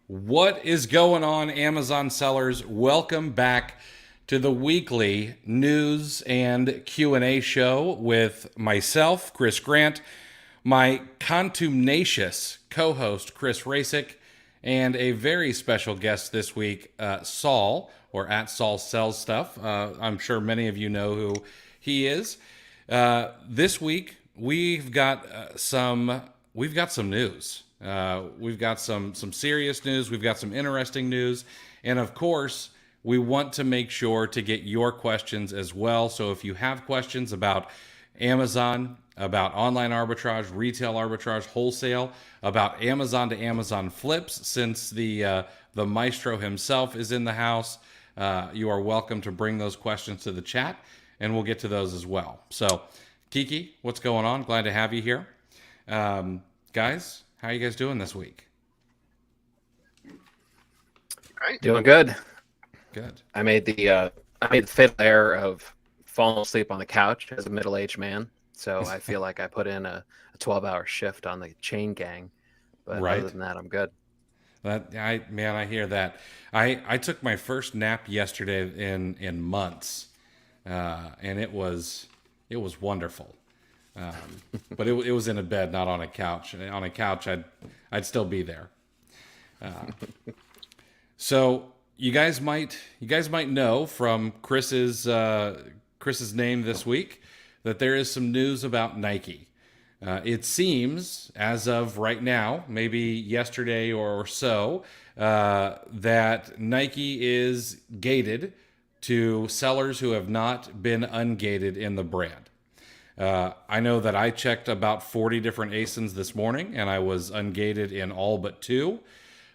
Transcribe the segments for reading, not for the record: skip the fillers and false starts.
What is going on, Amazon sellers? Welcome back to the weekly news and Q&A show with myself, Chris Grant, my contumacious co-host, Chris Rasick, and a very special guest this week, Saul, or at Saul Sells Stuff. I'm sure many of you know who he is. This week we've got some news. We've got some serious news. We've got some interesting news, and of course, we want to make sure to get your questions as well. So if you have questions about Amazon, about online arbitrage, retail arbitrage, wholesale, about Amazon to Amazon flips, since the maestro himself is in the house, you are welcome to bring those questions to the chat, and we'll get to those as well. So, Kiki, what's going on? Glad to have you here. Guys, how are you guys doing this week? Doing good. Good. I made the fatal error of falling asleep on the couch as a middle-aged man. So I feel like I put in a 12-hour shift on the chain gang. But Right. other than that, I'm good. I hear that. I took my first nap yesterday in months, and it was wonderful. But it was in a bed, not on a couch. And on a couch, I'd still be there. So you guys might know from Chris's name this week that there is some news about Nike. It seems, as of right now, maybe yesterday or so, that Nike is gated to sellers who have not been ungated in the brand. I know that I checked about 40 different ASINs this morning, and I was ungated in all but two.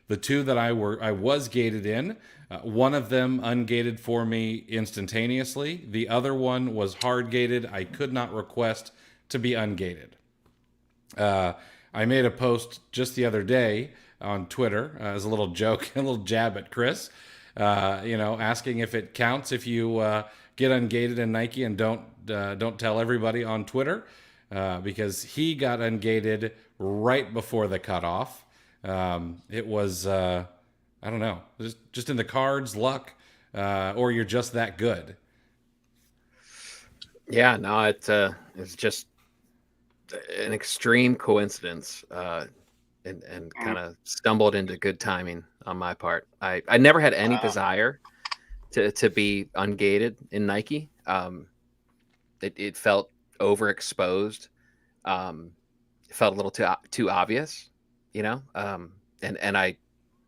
The two that I was gated in, one of them ungated for me instantaneously. The other one was hard gated. I could not request to be ungated. I made a post just the other day on Twitter as a little joke, a little jab at Chris, asking if it counts if you get ungated in Nike and don't tell everybody on Twitter, because he got ungated right before the cutoff. It was I don't know, just in the cards, luck, or you're just that good. Yeah, no, it's just an extreme coincidence, and kind of stumbled into good timing on my part. I never had any desire to be ungated in Nike. It felt overexposed. It felt a little too obvious, and I,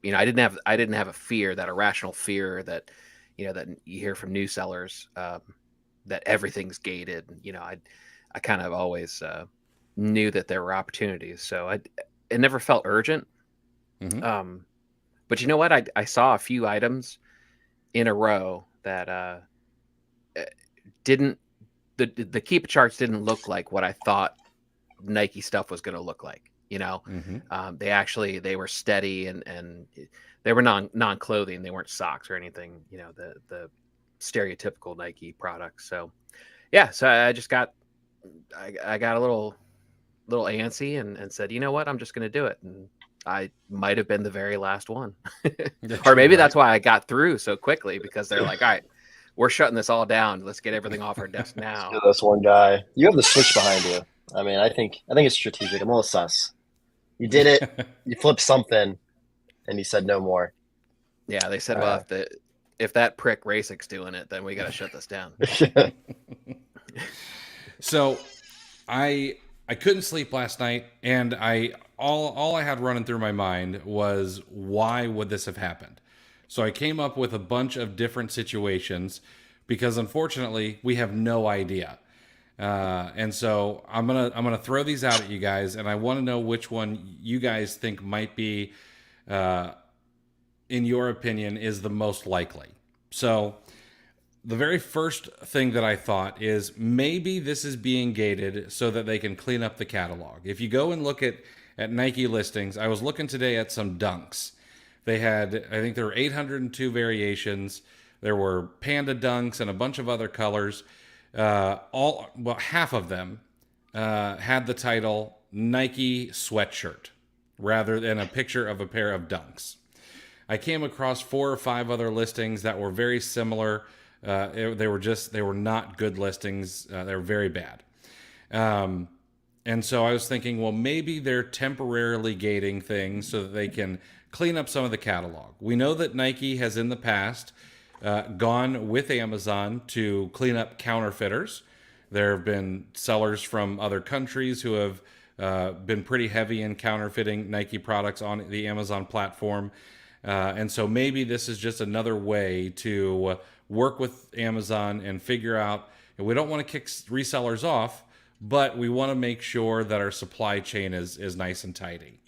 I didn't have a fear, that irrational fear that, that you hear from new sellers, that everything's gated. I kind of always knew that there were opportunities, so it never felt urgent. Mm-hmm. But you know what? I saw a few items in a row that didn't the Keepa charts didn't look like what I thought Nike stuff was going to look like. Mm-hmm. They were steady, and they were non-clothing. They weren't socks or anything. The stereotypical Nike products. So yeah, so I just got I got a little antsy and said, you know what, I'm just going to do it. And I might have been the very last one, or maybe that's why I got through so quickly, because they're like, all right, we're shutting this all down. Let's get everything off our desk now. This one guy, you have the switch behind you. I mean, I think it's strategic. I'm a little sus. You did it. You flipped something, and you said no more. Yeah, they said, well, if that prick Rasick's doing it, then we got to shut this down. So, I couldn't sleep last night, and all I had running through my mind was, why would this have happened? So I came up with a bunch of different situations, because unfortunately we have no idea. And so I'm gonna throw these out at you guys, and I want to know which one you guys think might be, in your opinion, is the most likely. So the very first thing that I thought is, maybe this is being gated so that they can clean up the catalog. If you go and look at Nike listings, I was looking today at some dunks. They had, I think there were 802 variations. There were panda dunks and a bunch of other colors. Half of them had the title Nike sweatshirt rather than a picture of a pair of dunks. I came across 4 or 5 other listings that were very similar. They were not good listings. They were very bad. And so I was thinking, well, maybe they're temporarily gating things so that they can clean up some of the catalog. We know that Nike has in the past gone with Amazon to clean up counterfeiters. There have been sellers from other countries who have been pretty heavy in counterfeiting Nike products on the Amazon platform. And so maybe this is just another way to work with Amazon and figure out, we don't want to kick resellers off, but we want to make sure that our supply chain is nice and tidy.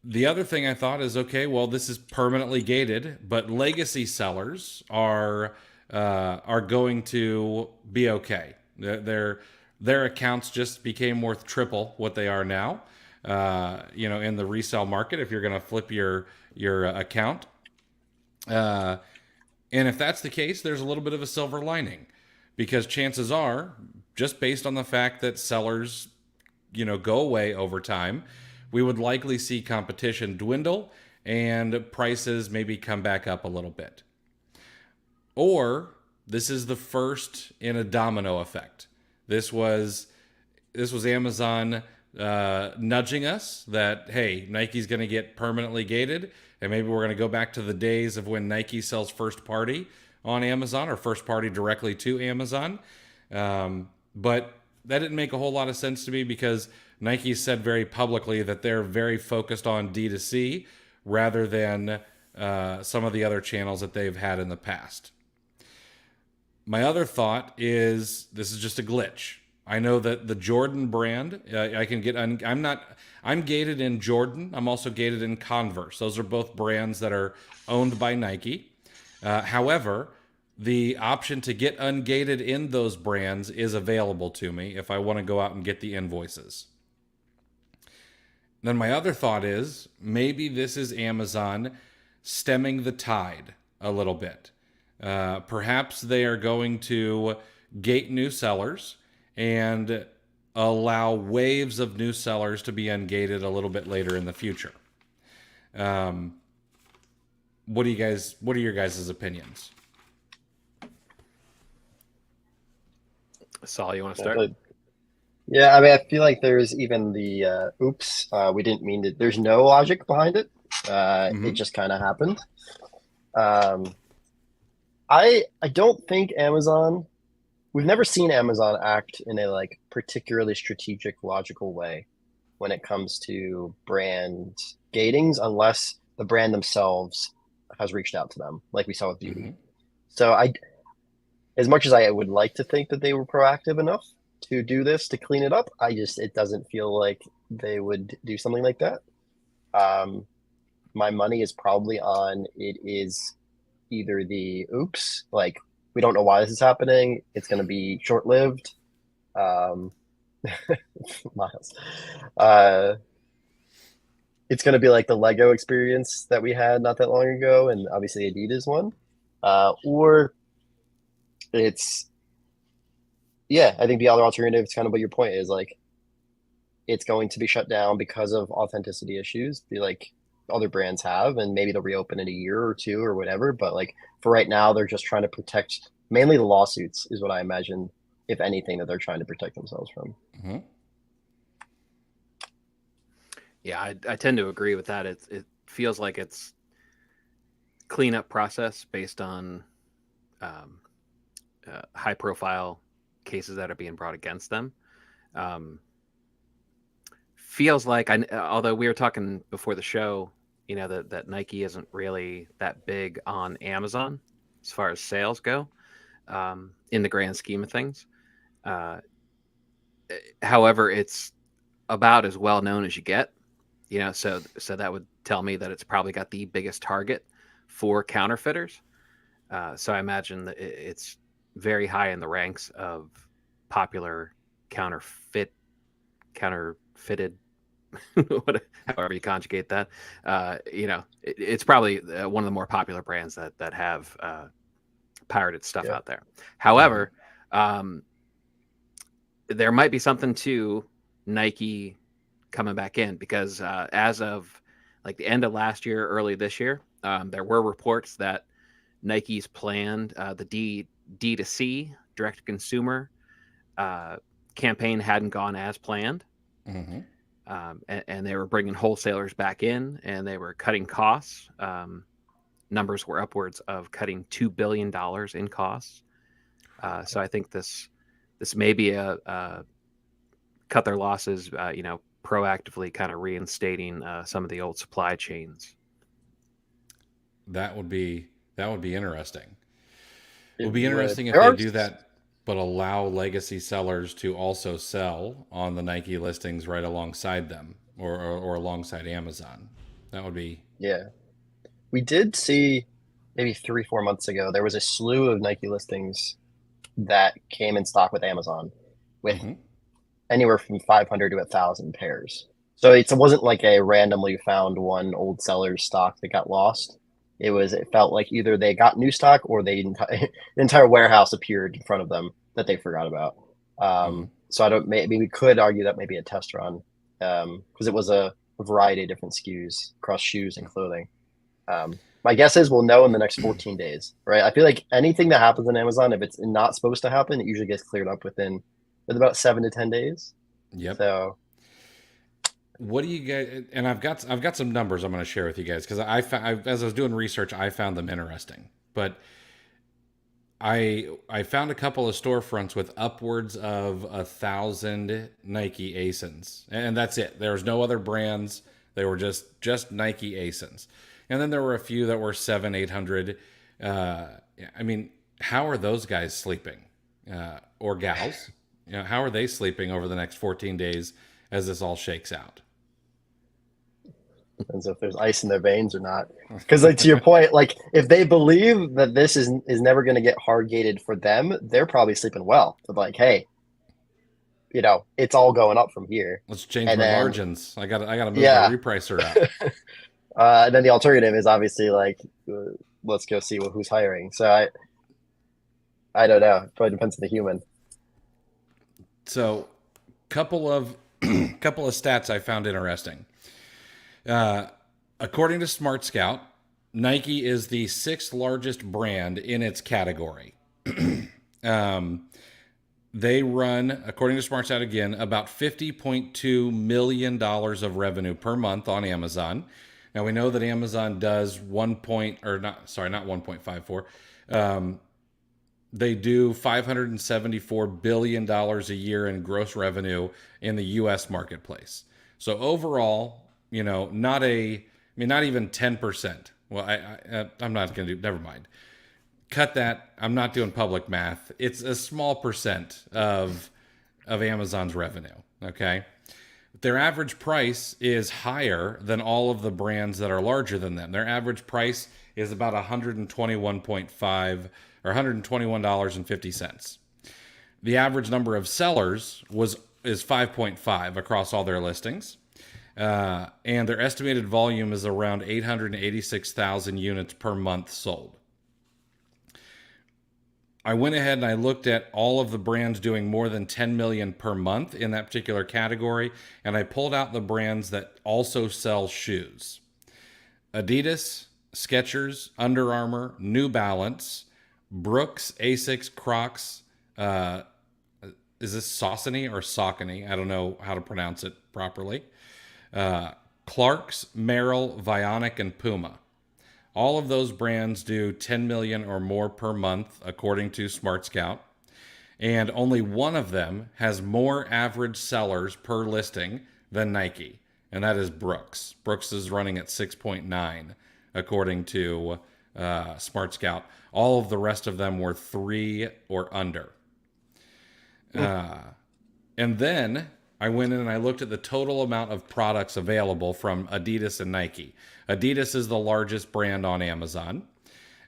The other thing I thought is, okay, well, this is permanently gated, but legacy sellers are going to be okay. Their accounts just became worth triple what they are now. In the resale market, if you're going to flip your account, and if that's the case, there's a little bit of a silver lining, because chances are, just based on the fact that sellers, go away over time, we would likely see competition dwindle and prices maybe come back up a little bit. Or this is the first in a domino effect. This was Amazon nudging us that, hey, Nike's going to get permanently gated, and maybe we're going to go back to the days of when Nike sells first party on Amazon or first party directly to Amazon. But that didn't make a whole lot of sense to me, because Nike said very publicly that they're very focused on D2C rather than some of the other channels that they've had in the past. My other thought is this is just a glitch. I know that the Jordan brand, I can get, I'm gated in Jordan. I'm also gated in Converse. Those are both brands that are owned by Nike. However, the option to get ungated in those brands is available to me if I want to go out and get the invoices. Then my other thought is maybe this is Amazon stemming the tide a little bit. Perhaps they are going to gate new sellers and allow waves of new sellers to be ungated a little bit later in the future. What are your guys' opinions? Saul, you want to start? Yeah, I mean, I feel like there's even the oops, we didn't mean to. There's no logic behind it. It just kind of happened. I don't think Amazon. We've never seen Amazon act in a particularly strategic, logical way when it comes to brand gatings, unless the brand themselves has reached out to them, like we saw with beauty. So as much as I would like to think that they were proactive enough to do this, to clean it up, it doesn't feel like they would do something like that. My money is probably on it is either the oops, we don't know why this is happening, it's going to be short-lived. Miles. It's going to be like the Lego experience that we had not that long ago, and obviously Adidas one. Or it's, I think the other alternative is kind of what your point is, it's going to be shut down because of authenticity issues, other brands have, and maybe they'll reopen in a year or two or whatever. But for right now, they're just trying to protect mainly the lawsuits is what I imagine, if anything, that they're trying to protect themselves from. Yeah, I tend to agree with that. It feels like it's cleanup process based on high profile cases that are being brought against them. Feels like, although we were talking before the show, that Nike isn't really that big on Amazon as far as sales go, in the grand scheme of things. However, it's about as well known as you get, so that would tell me that it's probably got the biggest target for counterfeiters. So I imagine that it's very high in the ranks of popular counterfeited, however you conjugate that. It's probably one of the more popular brands that have pirated stuff out there. However, there might be something to Nike coming back in, because as of like the end of last year, early this year, there were reports that Nike's planned the D2C, direct to consumer campaign hadn't gone as planned. Mm-hmm. And they were bringing wholesalers back in, and they were cutting costs. Numbers were upwards of cutting $2 billion in costs. So I think this may be a cut their losses, proactively kind of reinstating some of the old supply chains. That would be interesting. It would It be would. interesting if There they are do that, but allow legacy sellers to also sell on the Nike listings right alongside them, or alongside Amazon. That would be Yeah. We did see maybe 3-4 months ago, there was a slew of Nike listings that came in stock with Amazon with Mhm. anywhere from 500 to 1,000 pairs. So it wasn't like a randomly found one old seller's stock that got lost. It felt like either they got new stock or the entire warehouse appeared in front of them that they forgot about. Mhm. So maybe we could argue that maybe a test run, because it was a variety of different SKUs across shoes and clothing. My guess is we'll know in the next 14 days, right? I feel like anything that happens on Amazon, if it's not supposed to happen, it usually gets cleared up with about 7 to 10 days. Yep. So What do you guys? And I've got some numbers I'm going to share with you guys, because as I was doing research, I found them interesting. But I found a couple of storefronts with upwards of 1,000 Nike ASINs, and that's it. There was no other brands. They were just Nike ASINs, and then there were a few that were 700, 800. I mean, how are those guys sleeping, or gals? How are they sleeping over the next 14 days as this all shakes out? depends if there's ice in their veins or not. Because like to your point, like if they believe that this is never going to get hard gated for them, they're probably sleeping well. But like, hey, it's all going up from here. Let's change And my then- margins. I got to move Yeah. my repricer up. And then the alternative is obviously like, let's go see who's hiring. So I don't know. It probably depends on the human. So, couple of stats I found interesting. According to SmartScout, Nike is the 6th largest brand in its category. They run, according to SmartScout again, about $50.2 million of revenue per month on Amazon. Now we know that Amazon does not 1.54. They do $574 billion a year in gross revenue in the U.S. marketplace. So overall, not even 10%. Well, I'm not going to do, never mind. Cut that. I'm not doing public math. It's a small percent of Amazon's revenue. Okay. Their average price is higher than all of the brands that are larger than them. Their average price is about $121.5 or $121.50. The average number of sellers is 5.5 across all their listings. And their estimated volume is around 886,000 units per month sold. I went ahead and I looked at all of the brands doing more than 10 million per month in that particular category, and I pulled out the brands that also sell shoes. Adidas, Skechers, Under Armour, New Balance, Brooks, Asics, Crocs, is this Saucony or Saucony? I don't know how to pronounce it properly. Clarks, Merrell, Vionic, and Puma. All of those brands do 10 million or more per month, according to SmartScout. And only one of them has more average sellers per listing than Nike, and that is Brooks. Brooks is running at 6.9, according to SmartScout. All of the rest of them were 3 or under. And then I went in and I looked at the total amount of products available from Adidas and Nike. Adidas is the largest brand on Amazon.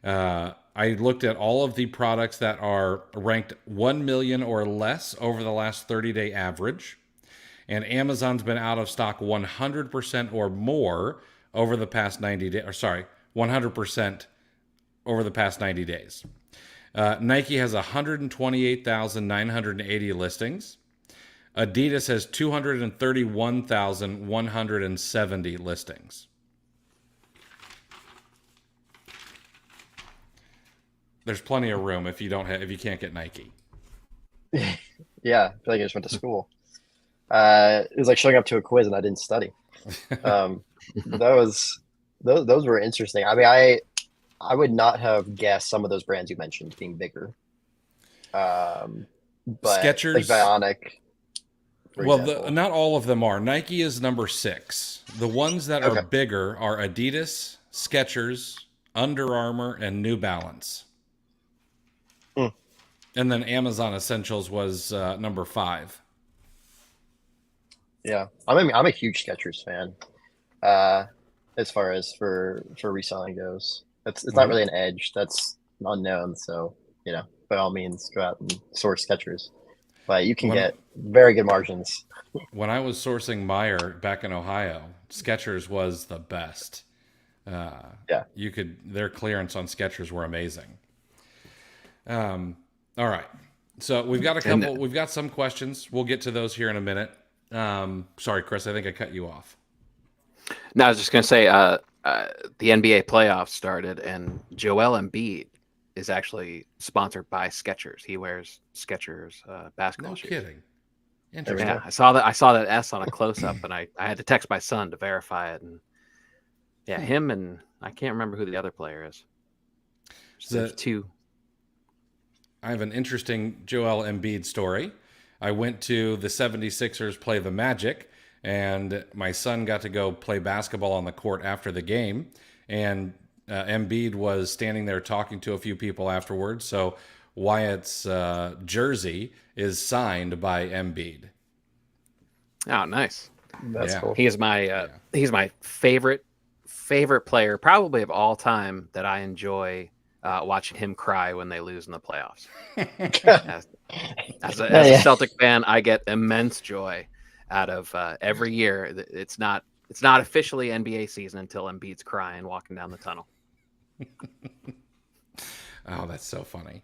I looked at all of the products that are ranked 1 million or less over the last 30-day average. And Amazon's been out of stock 100% or more over the past 90 days. 100% over the past 90 days. Nike has 128,980 listings. Adidas has 231,170 listings. there's plenty of room if you can't get Nike. Yeah, I feel like I just went to school. It was like showing up to a quiz and I didn't study. But those were interesting. I mean, I would not have guessed some of those brands you mentioned being bigger. But Skechers, like Bionic, for example. not all of them are. Nike is number 6. The ones that are Okay. bigger are Adidas, Skechers, Under Armour, and New Balance. Hmm. And then Amazon Essentials was number 5. Yeah, I'm a huge Skechers fan. As far as for reselling goes, it's not really an edge. That's unknown. So by all means, go out and source Skechers. But you can get very good margins. When I was sourcing Meyer back in Ohio, Skechers was the best. Yeah. Their clearance on Skechers were amazing. All right. So we've got some questions. We'll get to those here in a minute. Sorry, Chris, I think I cut you off. No, I was just going to say the NBA playoffs started, and Joel Embiid is actually sponsored by Skechers. He wears Skechers basketball shoes. No kidding. Interesting. Yeah, I saw that S on a close up, and I had to text my son to verify it. And yeah, him and I can't remember who the other player is. There's two. I have an interesting Joel Embiid story. I went to the 76ers play the Magic, and my son got to go play basketball on the court after the game. And Embiid was standing there talking to a few people afterwards. So Wyatt's jersey is signed by Embiid. Oh, nice. That's cool. He is he's my favorite player, probably of all time, that I enjoy watching him cry when they lose in the playoffs. As a Celtic fan, I get immense joy out of every year. It's not officially NBA season until Embiid's crying walking down the tunnel. Oh, that's so funny.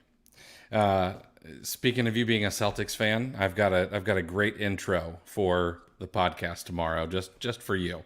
Speaking of you being a Celtics fan, I've got a great intro for the podcast tomorrow, just for you.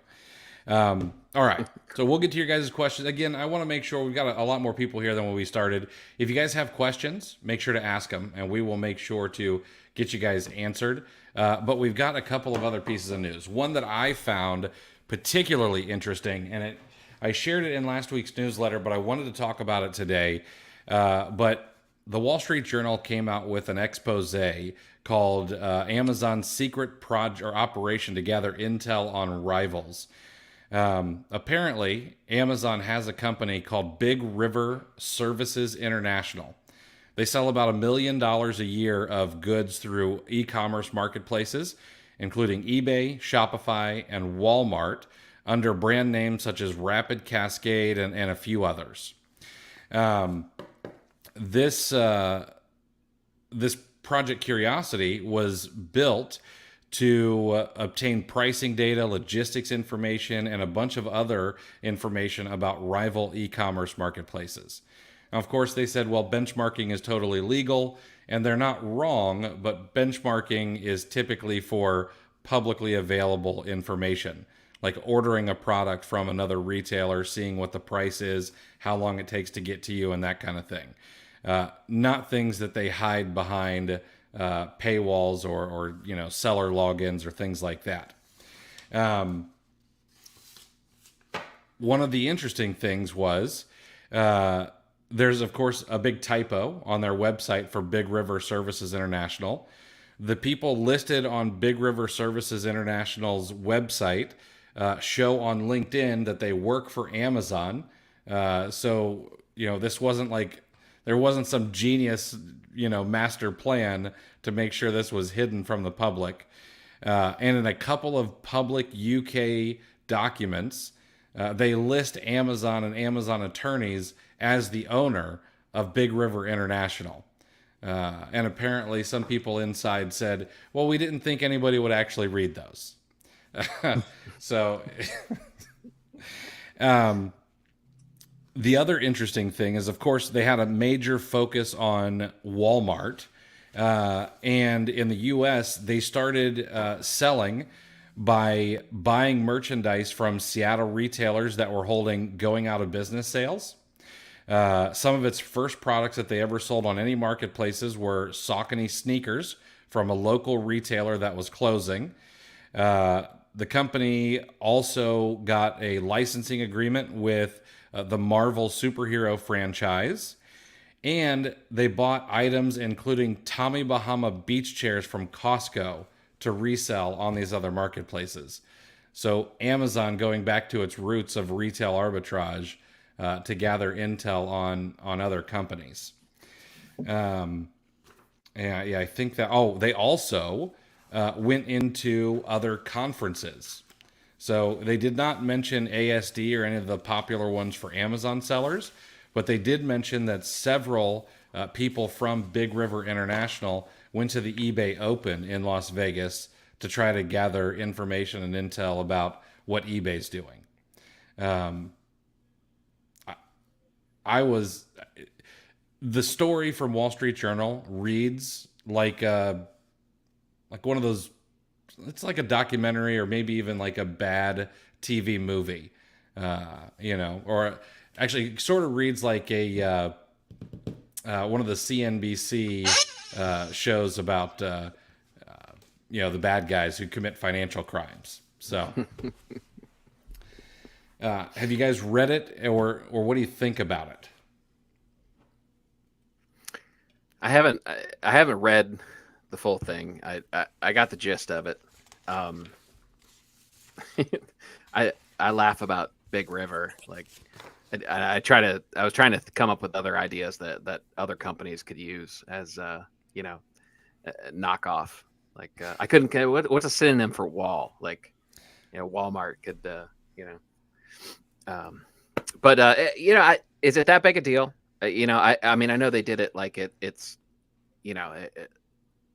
All right, so we'll get to your guys' questions. Again, I want to make sure we've got a lot more people here than when we started. If you guys have questions, make sure to ask them, and we will make sure to get you guys answered. But we've got a couple of other pieces of news. One that I found particularly interesting, and I shared it in last week's newsletter, but I wanted to talk about it today. But the Wall Street Journal came out with an expose called Amazon's Secret Project or Operation to Gather Intel on Rivals. Apparently, Amazon has a company called Big River Services International. They sell about $1 million a year of goods through e-commerce marketplaces, including eBay, Shopify, and Walmart, under brand names such as Rapid Cascade and a few others. This Project Curiosity was built to obtain pricing data, logistics information, and a bunch of other information about rival e-commerce marketplaces. Now, of course, they said, well, benchmarking is totally legal, and they're not wrong, but benchmarking is typically for publicly available information, like ordering a product from another retailer, seeing what the price is, how long it takes to get to you, and that kind of thing. Not things that they hide behind paywalls or seller logins or things like that. One of the interesting things was there's, of course, a big typo on their website for Big River Services International. The people listed on Big River Services International's website show on LinkedIn that they work for Amazon. So, this wasn't like there wasn't some genius, master plan to make sure this was hidden from the public. And in a couple of public UK documents, they list Amazon and Amazon attorneys as the owner of Big River International. And apparently some people inside said, well, we didn't think anybody would actually read those. So the other interesting thing is, of course, they had a major focus on Walmart. And in the U.S., they started selling by buying merchandise from Seattle retailers that were holding going out of business sales. Some of its first products that they ever sold on any marketplaces were Saucony sneakers from a local retailer that was closing. The company also got a licensing agreement with the Marvel superhero franchise. And they bought items including Tommy Bahama beach chairs from Costco to resell on these other marketplaces. So Amazon going back to its roots of retail arbitrage to gather intel on other companies. Yeah, I think that. Oh, they also went into other conferences. So they did not mention ASD or any of the popular ones for Amazon sellers, but they did mention that several people from Big River International went to the eBay Open in Las Vegas to try to gather information and intel about what eBay's doing. The story from Wall Street Journal reads like one of those. It's like a documentary or maybe even like a bad TV movie, or actually sort of reads like a one of the CNBC shows about the bad guys who commit financial crimes. So, have you guys read it, or what do you think about it? I haven't read the full thing. I got the gist of it. I laugh about Big River. Like I was trying to come up with other ideas that other companies could use as knockoff. Like I couldn't. What's a synonym for wall? Like Walmart could. Is it that big a deal? I mean, I know they did it like it's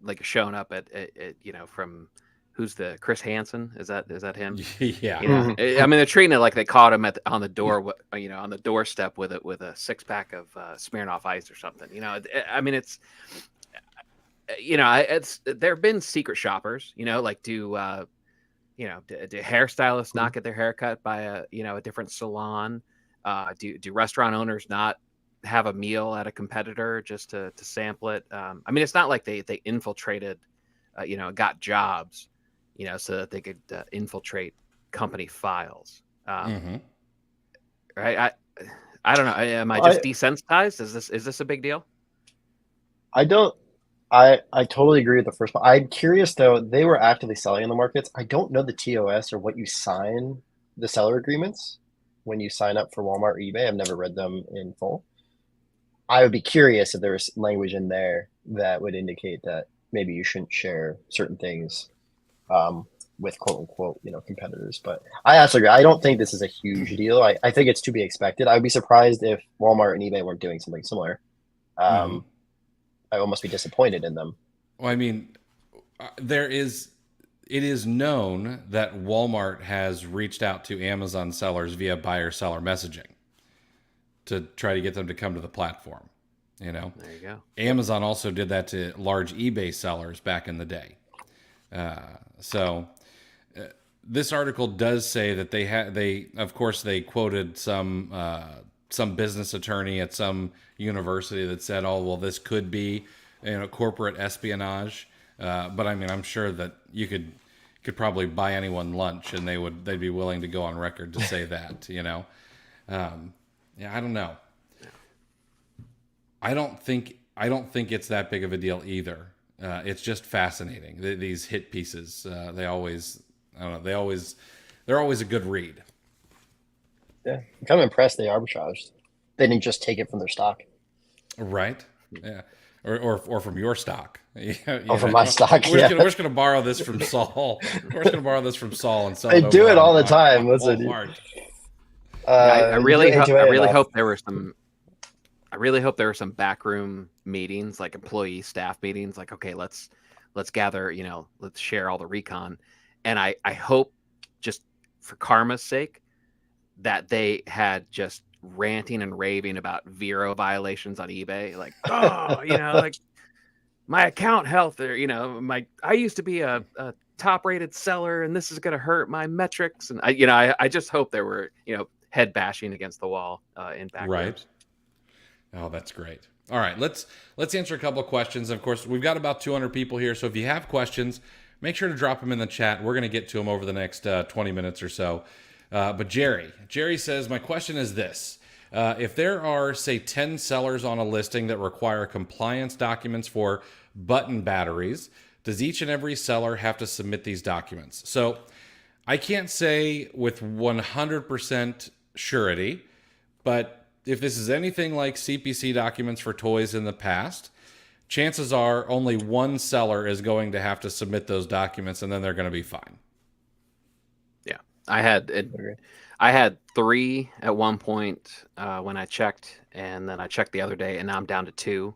like showing up at from who's the Chris Hansen? Is that him? Yeah. I mean, they're treating it like they caught him on the door, on the doorstep with a 6-pack of Smirnoff Ice or something. I mean, it's there have been secret shoppers. Like do hairstylists not get their hair cut by a different salon? Do restaurant owners not have a meal at a competitor just to sample it? I mean, it's not like they infiltrated, got jobs, so that they could infiltrate company files. Right? I don't know. Am I just desensitized? Is this a big deal? I totally agree with the first one. I'm curious though. They were actively selling in the markets. I don't know the TOS or what you sign the seller agreements when you sign up for Walmart or eBay. I've never read them in full. I would be curious if there was language in there that would indicate that maybe you shouldn't share certain things with quote unquote, competitors. But I also agree. I don't think this is a huge deal. I think it's to be expected. I would be surprised if Walmart and eBay weren't doing something similar. I almost be disappointed in them. Well, I mean, it is known that Walmart has reached out to Amazon sellers via buyer-seller messaging to try to get them to come to the platform. There you go. Amazon also did that to large eBay sellers back in the day. This article does say that they quoted some business attorney at some university that said, "Oh, well, this could be corporate espionage." But I mean, I'm sure that you could probably buy anyone lunch and they'd be willing to go on record to say that. Yeah, I don't know. I don't think it's that big of a deal either. It's just fascinating. These hit pieces, they're always a good read. Yeah, I'm kind of impressed they arbitraged. They didn't just take it from their stock. Right. Yeah. Or from your stock. From my stock. We're just gonna borrow this from Saul. We're just gonna borrow this from Saul and sell it. They do it all the time. Listen. I really hope there were some backroom meetings, like employee staff meetings. Like, okay, let's gather. Let's share all the recon. And I hope, just for karma's sake, that they had just ranting and raving about Vero violations on eBay. Like, like my account health, or I used to be a top rated seller, and this is going to hurt my metrics. And I just hope there were head bashing against the wall in back rooms. Oh, that's great. All right, let's answer a couple of questions. Of course, we've got about 200 people here, so if you have questions, make sure to drop them in the chat. We're going to get to them over the next 20 minutes or so. But Jerry says, my question is this. If there are, say, 10 sellers on a listing that require compliance documents for button batteries, does each and every seller have to submit these documents? So I can't say with 100% surety, but if this is anything like CPC documents for toys in the past, chances are only one seller is going to have to submit those documents, and then they're going to be fine. Yeah, I had 3 at one point when I checked, and then I checked the other day, and now I'm down to 2.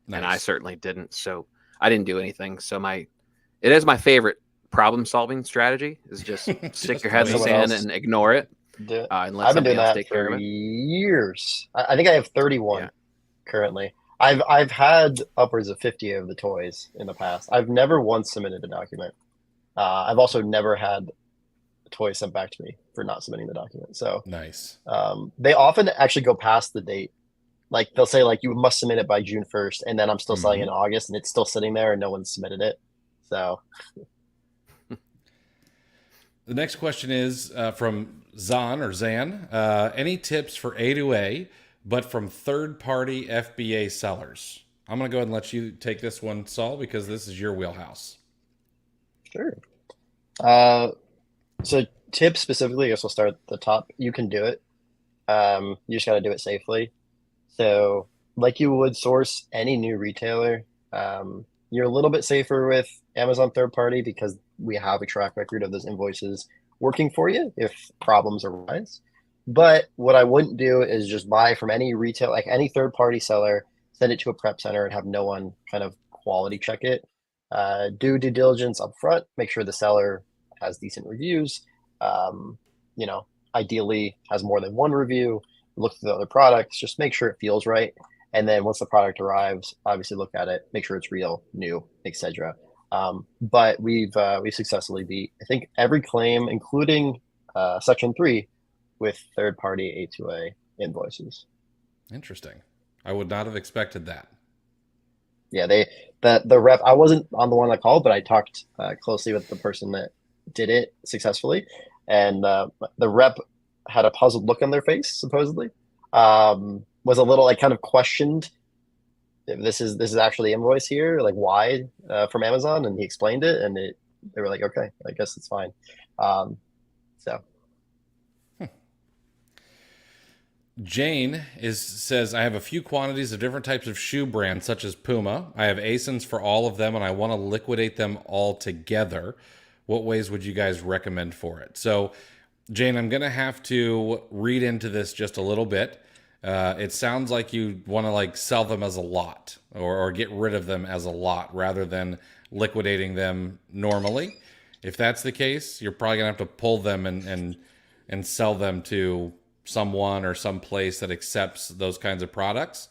Nice. And I certainly didn't, so I didn't do anything. So it is my favorite problem-solving strategy is just stick your head in the sand and ignore it. I've been doing that for years. I think I have 31 currently. I've had upwards of 50 of the toys in the past. I've never once submitted a document. I've also never had a toy sent back to me for not submitting the document. So nice. They often actually go past the date. Like they'll say like you must submit it by June 1st, and then I'm still selling in August, and it's still sitting there, and no one submitted it. So. The next question is from Zan. Any tips for A2A, but from third-party FBA sellers? I'm going to go ahead and let you take this one, Saul, because this is your wheelhouse. Sure. So tips specifically, I guess we'll start at the top. You can do it. You just got to do it safely. So like you would source any new retailer, you're a little bit safer with Amazon third-party because we have a track record of those invoices working for you if problems arise. But what I wouldn't do is just buy from any retail, like any third-party seller, send it to a prep center and have no one kind of quality check it. Do due diligence up front, make sure the seller has decent reviews, ideally has more than one review, look through the other products, just make sure it feels right. And then once the product arrives, obviously look at it, make sure it's real, new, etc. But we've successfully beat, I think, every claim, including Section 3, with third-party A2A invoices. Interesting. I would not have expected that. Yeah, the rep. I wasn't on the one that called, but I talked closely with the person that did it successfully, and the rep had a puzzled look on their face. Supposedly, was a little kind of questioned if this is actually the invoice here, like why from Amazon, and he explained it, and they were like, okay, I guess it's fine. Jane says, I have a few quantities of different types of shoe brands, such as Puma. I have ASINs for all of them, and I want to liquidate them all together. What ways would you guys recommend for it? So, Jane, I'm going to have to read into this just a little bit. It sounds like you want to sell them as a lot or get rid of them as a lot rather than liquidating them normally. If that's the case, you're probably going to have to pull them and sell them to someone or some place that accepts those kinds of products.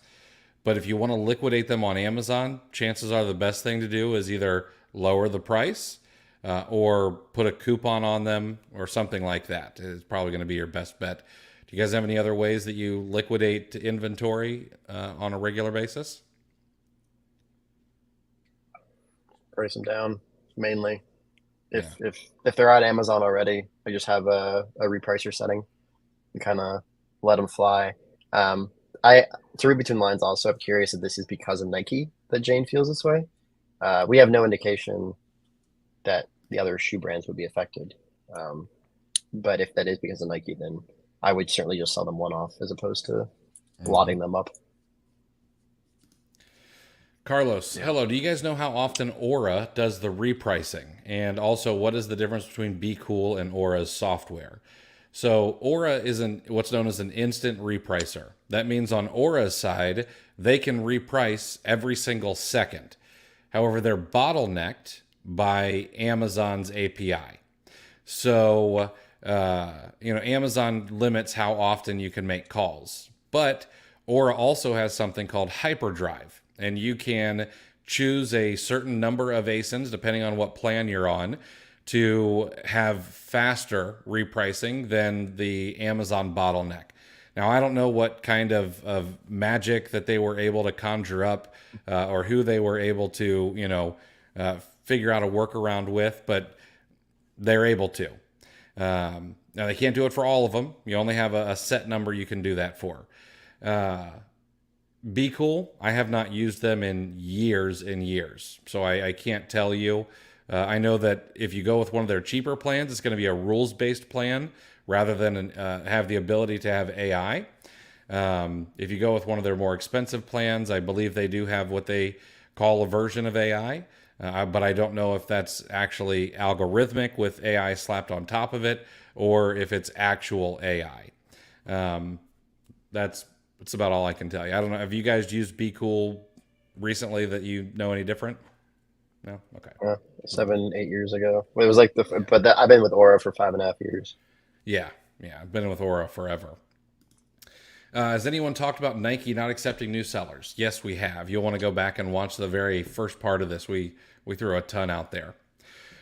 But if you want to liquidate them on Amazon, chances are the best thing to do is either lower the price or put a coupon on them or something like that. It's probably going to be your best bet. Do you guys have any other ways that you liquidate inventory on a regular basis? Price them down mainly. If they're at Amazon already, I just have a repricer setting. Kind of let them fly. To read between lines, also, I'm curious if this is because of Nike that Jane feels this way. We have no indication that the other shoe brands would be affected. But if that is because of Nike, then I would certainly just sell them one-off as opposed to lotting them up. Carlos, hello. Do you guys know how often Aura does the repricing? And also, what is the difference between Be Cool and Aura's software? So Aura is what's known as an instant repricer. That means on Aura's side, they can reprice every single second. However, they're bottlenecked by Amazon's API. So, Amazon limits how often you can make calls. But Aura also has something called hyperdrive, and you can choose a certain number of ASINs, depending on what plan you're on, to have faster repricing than the Amazon bottleneck. Now, I don't know what kind of magic that they were able to conjure up or who they were able to, figure out a workaround with, but they're able to. Now, they can't do it for all of them. You only have a set number you can do that for. Be Cool, I have not used them in years and years, so I can't tell you. I know that if you go with one of their cheaper plans, it's going to be a rules-based plan rather than have the ability to have AI. If you go with one of their more expensive plans, I believe they do have what they call a version of AI, but I don't know if that's actually algorithmic with AI slapped on top of it or if it's actual AI. That's about all I can tell you. I don't know. Have you guys used Be Cool recently that you know any different? No? Okay. 7-8 years ago. It was like I've been with Aura for 5.5 years. Yeah. I've been with Aura forever. Has anyone talked about Nike not accepting new sellers? Yes, we have. You'll want to go back and watch the very first part of this. We threw a ton out there.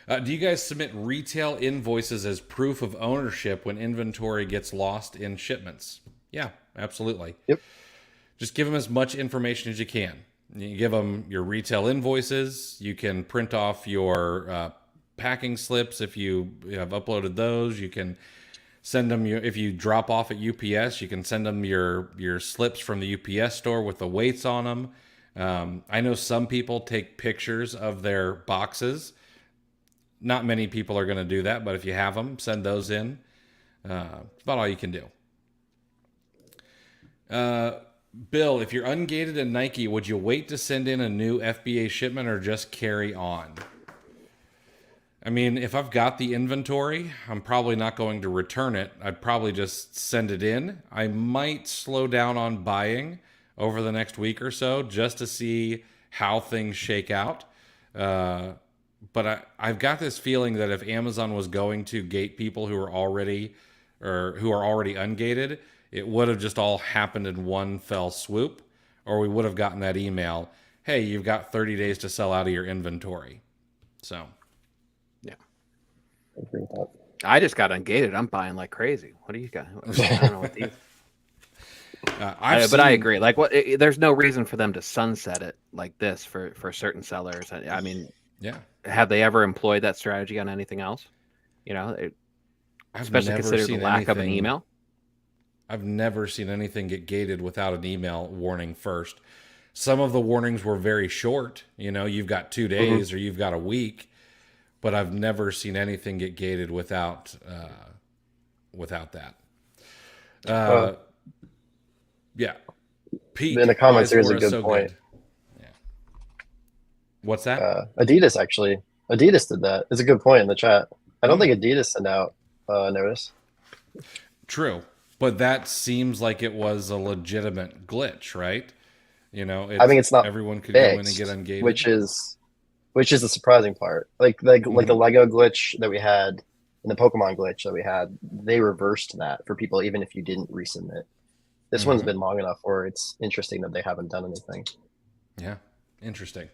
Do you guys submit retail invoices as proof of ownership when inventory gets lost in shipments? Yeah, absolutely. Yep. Just give them as much information as you can. You give them your retail invoices. You can print off your packing slips if you have uploaded those. You can send them if you drop off at UPS. You can send them your slips from the UPS store with the weights on them. I know some people take pictures of their boxes. Not many people are going to do that, but if you have them, send those in. It's about all you can do. Bill, if you're ungated in Nike, would you wait to send in a new FBA shipment or just carry on? I mean, if I've got the inventory, I'm probably not going to return it. I'd probably just send it in. I might slow down on buying over the next week or so just to see how things shake out. But I've got this feeling that if Amazon was going to gate people who are already ungated, it would have just all happened in one fell swoop, or we would have gotten that email, hey, you've got 30 days to sell out of your inventory. So, yeah. I just got ungated. I'm buying like crazy. What do you got? I don't know what these... But I agree. Like, there's no reason for them to sunset it like this for certain sellers. I mean, yeah. Have they ever employed that strategy on anything else? Especially considering the lack of an email. I've never seen anything get gated without an email warning first. Some of the warnings were very short. You've got 2 days or you've got a week, but I've never seen anything get gated without that. Yeah. Pete, in the comments, there's a good point. Yeah. What's that? Adidas did that. It's a good point in the chat. I don't think Adidas sent out notice. True. But that seems like it was a legitimate glitch, right? I think it's not. Everyone could fixed, go in and get ungated, which is the surprising part. Like the Lego glitch that we had and the Pokemon glitch that we had, they reversed that for people even if you didn't resubmit. This one's been long enough where it's interesting that they haven't done anything. Yeah, interesting.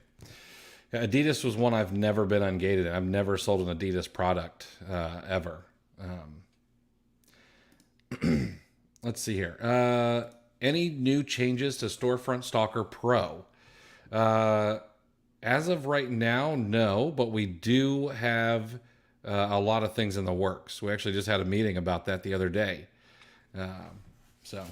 Yeah, Adidas was one I've never been ungated. I've never sold an Adidas product ever. Let's see here. Any new changes to Storefront Stalker Pro? As of right now, no, but we do have a lot of things in the works. We actually just had a meeting about that the other day. So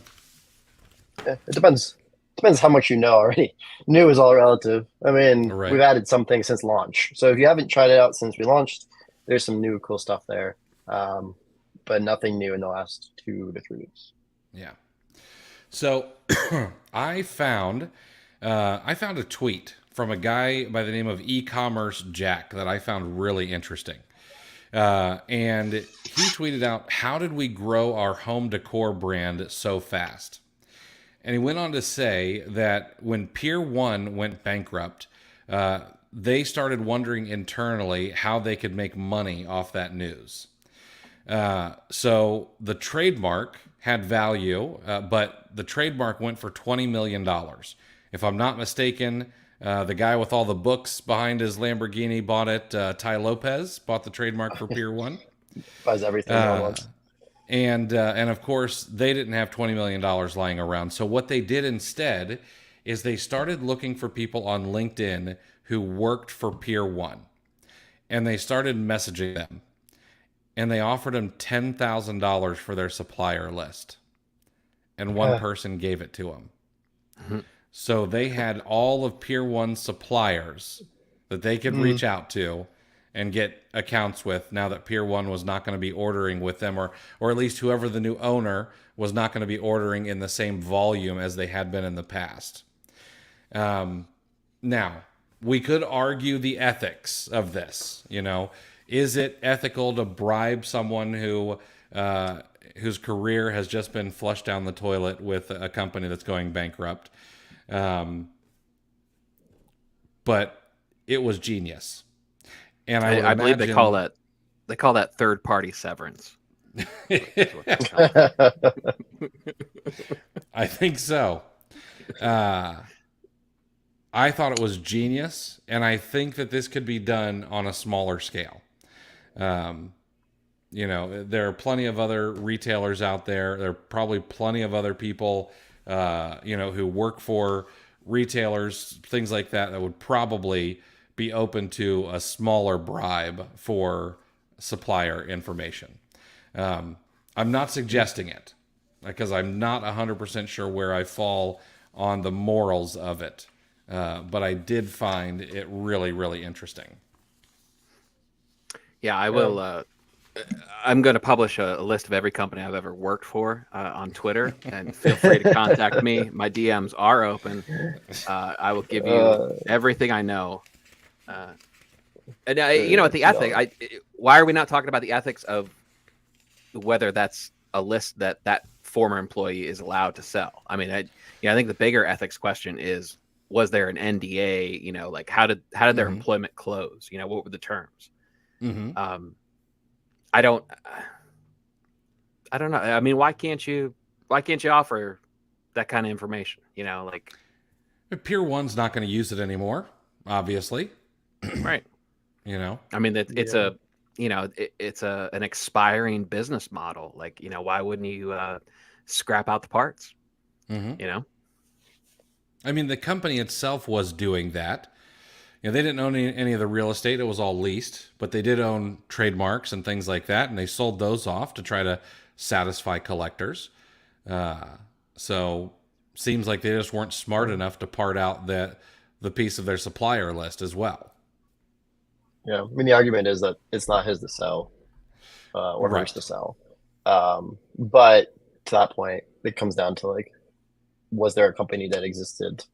yeah, it depends. Depends how much you know already. New is all relative. I mean, We've added some things since launch. So if you haven't tried it out since we launched, there's some new cool stuff there. But nothing new in the last 2 to 3 weeks. Yeah. So I found a tweet from a guy by the name of e-commerce Jack that I found really interesting. And he tweeted out, how did we grow our home decor brand so fast? And he went on to say that when Pier 1 went bankrupt, they started wondering internally how they could make money off that news. So the trademark had value, but the trademark went for $20 million. If I'm not mistaken, the guy with all the books behind his Lamborghini bought it. Ty Lopez bought the trademark for Pier 1. Buys everything at once. And of course, they didn't have $20 million lying around. So what they did instead is they started looking for people on LinkedIn who worked for Pier 1. And they started messaging them. And they offered them $10,000 for their supplier list. And one person gave it to them. Mm-hmm. So they had all of Pier 1's suppliers that they could reach out to and get accounts with now that Pier 1 was not going to be ordering with them, or at least whoever the new owner was not going to be ordering in the same volume as they had been in the past. Now, we could argue the ethics of this. You know, is it ethical to bribe someone who whose career has just been flushed down the toilet with a company that's going bankrupt? But it was genius. And I believe they call that third party severance. I think so. I thought it was genius, and I think that this could be done on a smaller scale. You know, there are plenty of other retailers out there. There are probably plenty of other people, you know, who work for retailers, things like that, that would probably be open to a smaller bribe for supplier information. I'm not suggesting it because I'm not 100% sure where I fall on the morals of it. But I did find it really, really interesting. Yeah, I will. I'm going to publish a list of every company I've ever worked for on Twitter, and feel free to contact me. My DMs are open. I will give you everything I know. And you know, the ethic. Why are we not talking about the ethics of whether that's a list that former employee is allowed to sell? I mean, I think the bigger ethics question is: was there an NDA? You know, like how did their employment close? You know, what were the terms? I don't know. I mean, why can't you offer that kind of information? You know, like Pier 1's not going to use it anymore, obviously. Right. You know, I mean, it's an expiring business model. Like, you know, why wouldn't you scrap out the parts? You know, I mean, the company itself was doing that. You know, they didn't own any of the real estate. It was all leased, but they did own trademarks and things like that. And they sold those off to try to satisfy collectors. So seems like they just weren't smart enough to part out the piece of their supplier list as well. Yeah. I mean, the argument is that it's not his to sell or hers to sell. But to that point, it comes down to like, was there a company that existed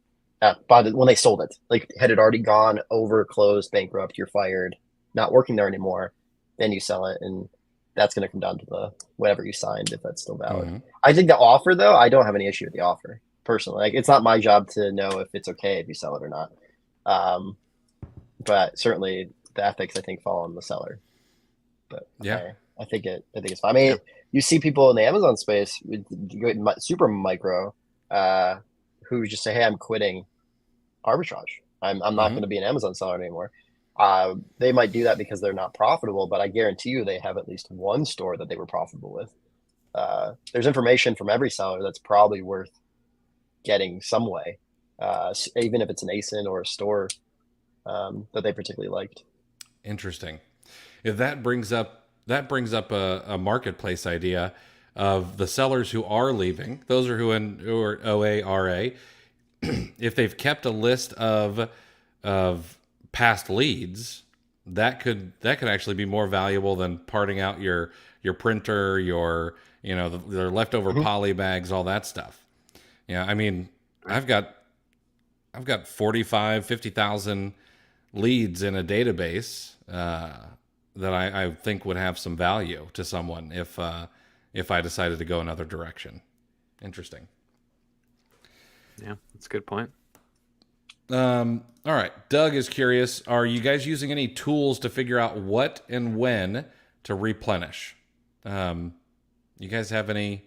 when they sold it? Like, had it already gone over, closed, bankrupt, you're fired, not working there anymore, then you sell it, and that's going to come down to the whatever you signed, if that's still valid. I think the offer, though, I don't have any issue with the offer personally. Like, it's not my job to know if it's okay if you sell it or not. But certainly the ethics, I think, fall on the seller. But yeah, I think it's fine. I mean, you see people in the Amazon space with super micro who just say, "Hey, I'm quitting arbitrage. I'm not going to be an Amazon seller anymore." They might do that because they're not profitable, but I guarantee you they have at least one store that they were profitable with. There's information from every seller that's probably worth getting some way, even if it's an ASIN or a store that they particularly liked. Interesting. If that brings up a marketplace idea of the sellers who are leaving. Those are who are OARA. If they've kept a list of past leads, that could actually be more valuable than parting out your printer, their leftover poly bags, all that stuff. Yeah, I mean, I've got 50,000 leads in a database that I think would have some value to someone if I decided to go another direction. Interesting. Yeah, that's a good point. All right. Doug is curious. Are you guys using any tools to figure out what and when to replenish? You guys have any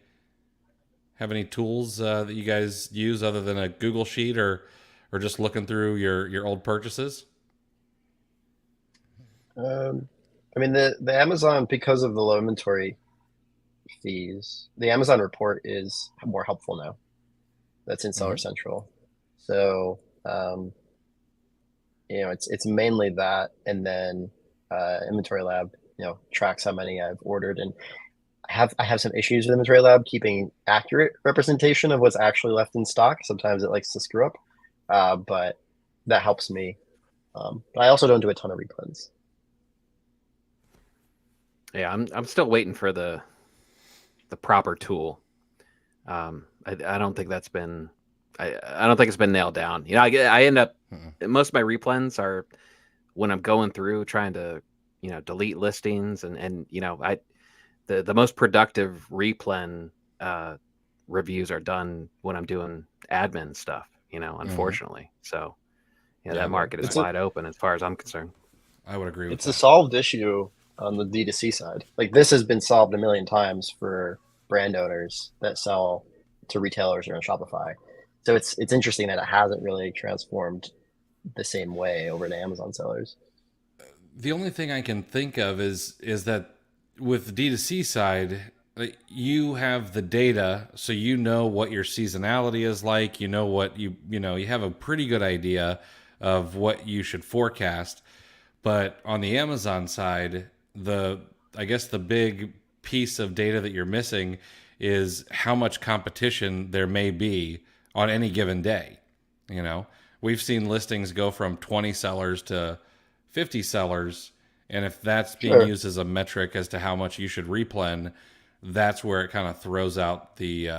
tools that you guys use other than a Google sheet or just looking through your old purchases? I mean, the Amazon, because of the low inventory, fees. The Amazon report is more helpful now. That's in Seller Central. So, it's mainly that, and then Inventory Lab, tracks how many I've ordered, and I have some issues with Inventory Lab keeping accurate representation of what's actually left in stock. Sometimes it likes to screw up, but that helps me. But I also don't do a ton of replens. Yeah, I'm still waiting for the proper tool. I don't think that's been. I don't think it's been nailed down. I end up most of my replens are when I'm going through trying to delete listings and the most productive replen reviews are done when I'm doing admin stuff. Unfortunately, so that market is wide open as far as I'm concerned. I would agree with It's that. a solved issue on the D2C side. Like, this has been solved a million times for brand owners that sell to retailers or on Shopify. So it's interesting that it hasn't really transformed the same way over to Amazon sellers. The only thing I can think of is that with the D2C side, you have the data, so you know what your seasonality is like. You know what you have a pretty good idea of what you should forecast. But on the Amazon side, I guess the big piece of data that you're missing is how much competition there may be on any given day. We've seen listings go from 20 sellers to 50 sellers, and if that's being used as a metric as to how much you should replen, that's where it kind of throws out the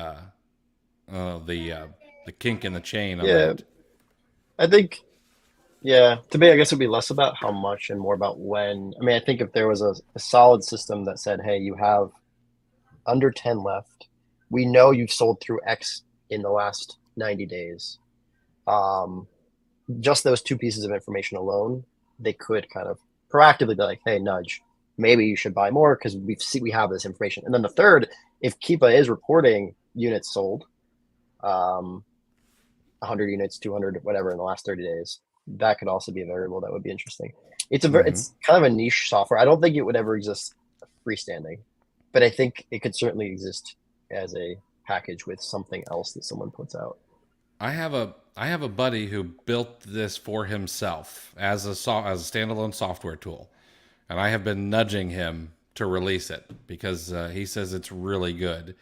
kink in the chain. Yeah, I think. Yeah, to me, I guess it'd be less about how much and more about when. I mean, I think if there was a solid system that said, hey, you have under 10 left, we know you've sold through X in the last 90 days. Just those two pieces of information alone, they could kind of proactively be like, hey, nudge, maybe you should buy more because we have this information. And then the third, if Keepa is reporting units sold, 100 units, 200, whatever in the last 30 days, that could also be a variable that would be interesting. It's it's kind of a niche software. I don't think it would ever exist freestanding, but I think it could certainly exist as a package with something else that someone puts out. I have a buddy who built this for himself as a standalone software tool, and I have been nudging him to release it because he says it's really good.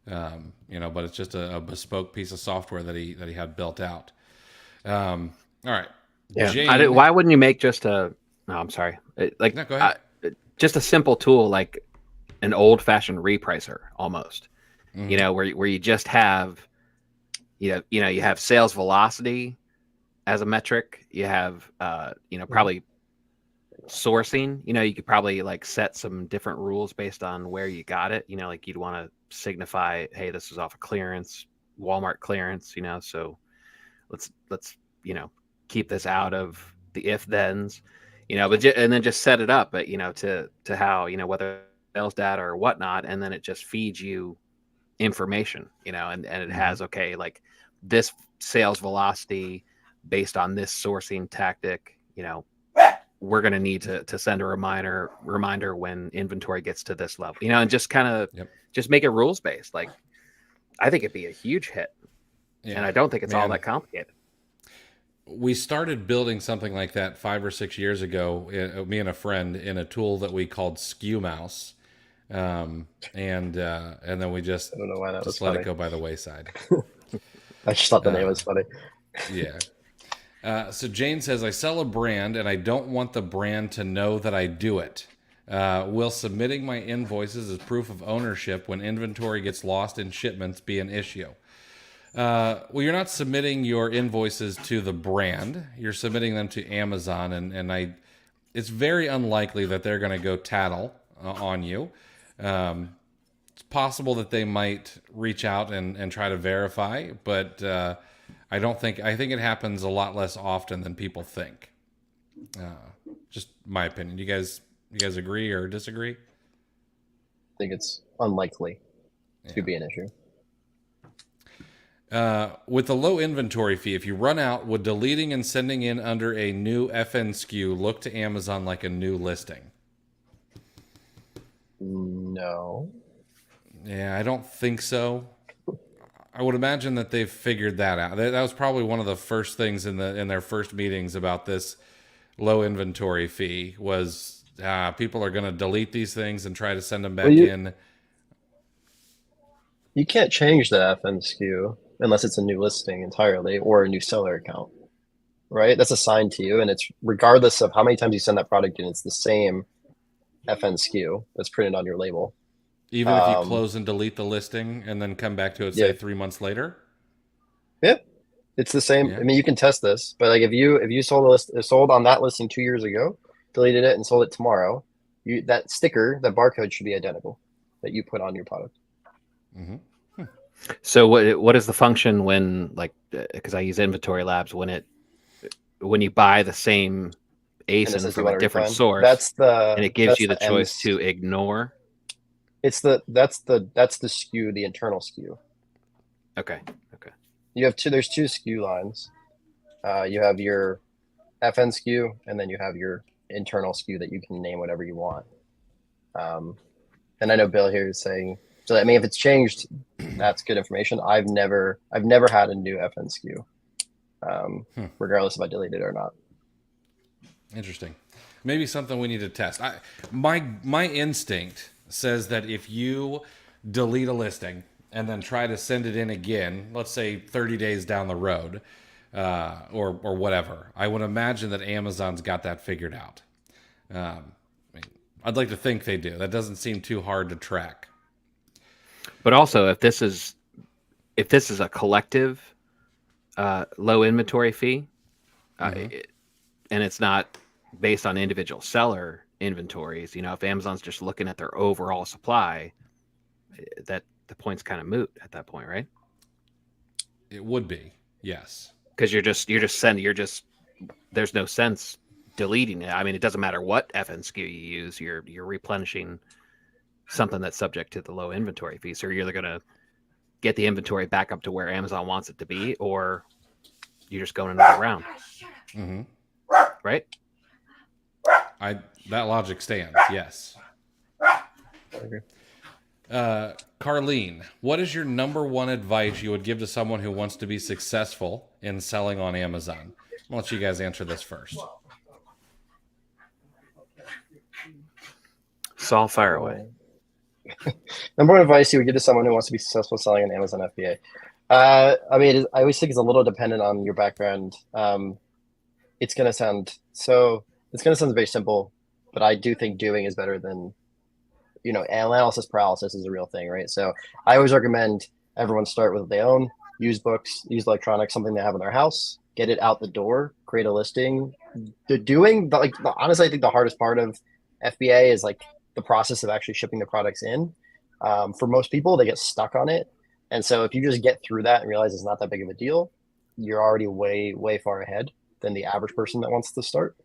But it's just a bespoke piece of software that he had built out. All right. Yeah. Why wouldn't you make just a? No, I'm sorry. No, go ahead. Just a simple tool like an old-fashioned repricer, almost. Where you just have, you have sales velocity as a metric. You have, probably sourcing. You could probably like set some different rules based on where you got it. Like you'd want to signify, hey, this is off of clearance, Walmart clearance. So let's keep this out of the if-thens, and then just set it up, but to how whether sales data or whatnot, and then it just feeds you information, and it has like this sales velocity based on this sourcing tactic, we're going to need to send a reminder when inventory gets to this level, and just kind of just make it rules based. Like, I think it'd be a huge hit, and I don't think it's all that complicated. We started building something like that 5 or 6 years ago, me and a friend, in a tool that we called SKU Mouse. And then we just, I don't know why that was let funny. it go by the wayside. I just thought the name was funny. Yeah. So Jane says, I sell a brand and I don't want the brand to know that I do it. Will submitting my invoices as proof of ownership when inventory gets lost in shipments be an issue? Well, you're not submitting your invoices to the brand. You're submitting them to Amazon, and it's very unlikely that they're going to go tattle on you. It's possible that they might reach out and try to verify, but I think it happens a lot less often than people think. Just my opinion. You guys agree or disagree? I think it's unlikely to be an issue. With the low inventory fee, if you run out, would deleting and sending in under a new FN SKU look to Amazon like a new listing? No. Yeah, I don't think so. I would imagine that they've figured that out. That was probably one of the first things in their first meetings about this low inventory fee was people are going to delete these things and try to send them Well, back in. you can't change the FN SKU unless it's a new listing entirely or a new seller account, right? That's assigned to you, and it's regardless of how many times you send that product in, it's the same FN SKU that's printed on your label. Even if you close and delete the listing and then come back to it, say Yeah, 3 months later. yeah, it's the same. Yeah. I mean, you can test this, but like if you sold sold on that listing 2 years ago, deleted it and sold it tomorrow, that sticker, that barcode should be identical that you put on your product. Mm-hmm. So what is the function when, like, because I use Inventory Labs, when you buy the same And it ASIN says you from want a to different refund. source, and it gives you the choice to ignore? It's that's the SKU, the internal SKU. Okay. You have there's two SKU lines. You have your FN SKU, and then you have your internal SKU that you can name whatever you want. And I know Bill here is saying, so I mean, if it's changed, that's good information. I've never had a new FN SKU, regardless if I deleted it or not. Interesting. Maybe something we need to test. My instinct says that if you delete a listing and then try to send it in again, let's say 30 days down the road, or whatever, I would imagine that Amazon's got that figured out. I'd like to think they do. That doesn't seem too hard to track. But also, if this is a collective low inventory fee, and it's not based on individual seller inventories, if Amazon's just looking at their overall supply, that the point's kind of moot at that point, right? It would be, yes. Because there's no sense deleting it. I mean, it doesn't matter what FN SKU you use, you're replenishing something that's subject to the low inventory fee. So you're either going to get the inventory back up to where Amazon wants it to be, or you're just going another round. Mm-hmm. Right? That logic stands, yes. Okay. Carlene, what is your number one advice you would give to someone who wants to be successful in selling on Amazon? I'll let you guys answer this first. Saul, fire away. Number one advice you would give to someone who wants to be successful selling on Amazon FBA. I mean, I always think it's a little dependent on your background. It's going to sound very simple, but I do think doing is better than, analysis paralysis is a real thing, right? So I always recommend everyone start with what they own, use books, use electronics, something they have in their house, get it out the door, create a listing. Honestly, I think the hardest part of FBA is like the process of actually shipping the products in. For most people, they get stuck on it. And so if you just get through that and realize it's not that big of a deal, you're already way, way far ahead than the average person that wants to start.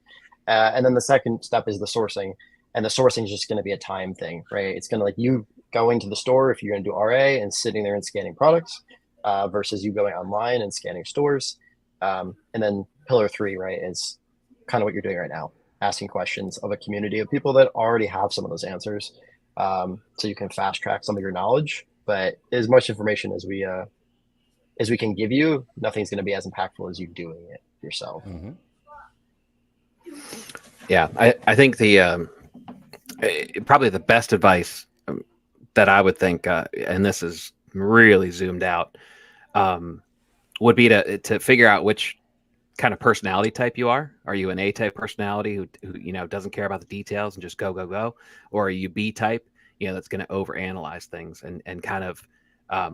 And then the second step is the sourcing. And the sourcing is just going to be a time thing, right? It's going to you going to the store if you're going to do RA and sitting there and scanning products versus you going online and scanning stores. And then pillar 3, right, is kind of what you're doing right now, asking questions of a community of people that already have some of those answers. So you can fast track some of your knowledge, but as much information as we can give you, nothing's going to be as impactful as you doing it yourself. Mm-hmm. Yeah, I think probably the best advice that I would think, and this is really zoomed out, would be to figure out which kind of personality type you are. Are you an A-type personality who doesn't care about the details and just go, or are you B-type, that's going to overanalyze things and kind of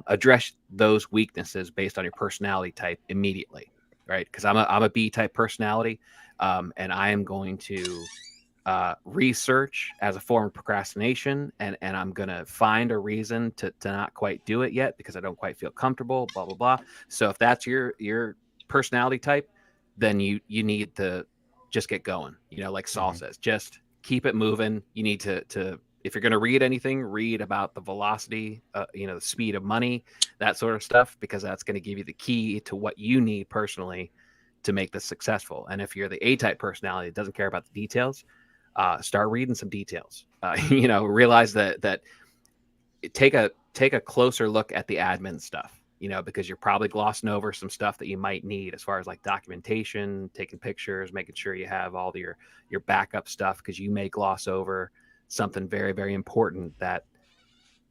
address those weaknesses based on your personality type immediately, right? Because I'm a B-type personality, and I am going to research as a form of procrastination, and I'm going to find a reason to not quite do it yet because I don't quite feel comfortable, blah, blah, blah. So if that's your personality type, then you need to just get going. Like Saul says, just keep it moving. You need to if you're going to read anything, read about the velocity, the speed of money, that sort of stuff, because that's going to give you the key to what you need personally to make this successful. And if you're the A-type personality that doesn't care about the details, start reading some details. Realize that take a take a closer look at the admin stuff, because you're probably glossing over some stuff that you might need as far as like documentation, taking pictures, making sure you have all your backup stuff, because you may gloss over something very, very important that,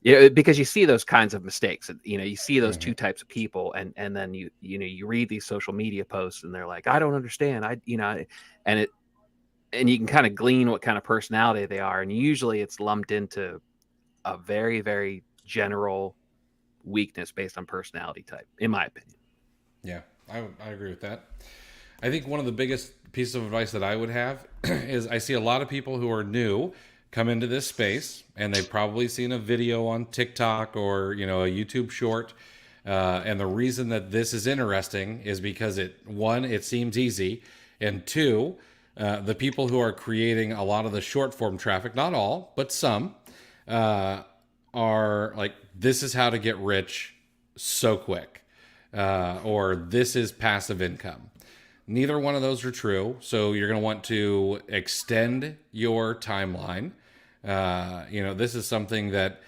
because you see those kinds of mistakes, you see those two types of people, and then you read these social media posts and they're like, I don't understand. And you can kind of glean what kind of personality they are. And usually it's lumped into a very, very general weakness based on personality type, in my opinion. Yeah, I agree with that. I think one of the biggest pieces of advice that I would have is I see a lot of people who are new come into this space, and they've probably seen a video on TikTok or, a YouTube short. And the reason that this is interesting is because one, it seems easy, and two, the people who are creating a lot of the short form traffic, not all, but some, are like, this is how to get rich so quick, or this is passive income. Neither one of those are true. So you're going to want to extend your timeline. This is something that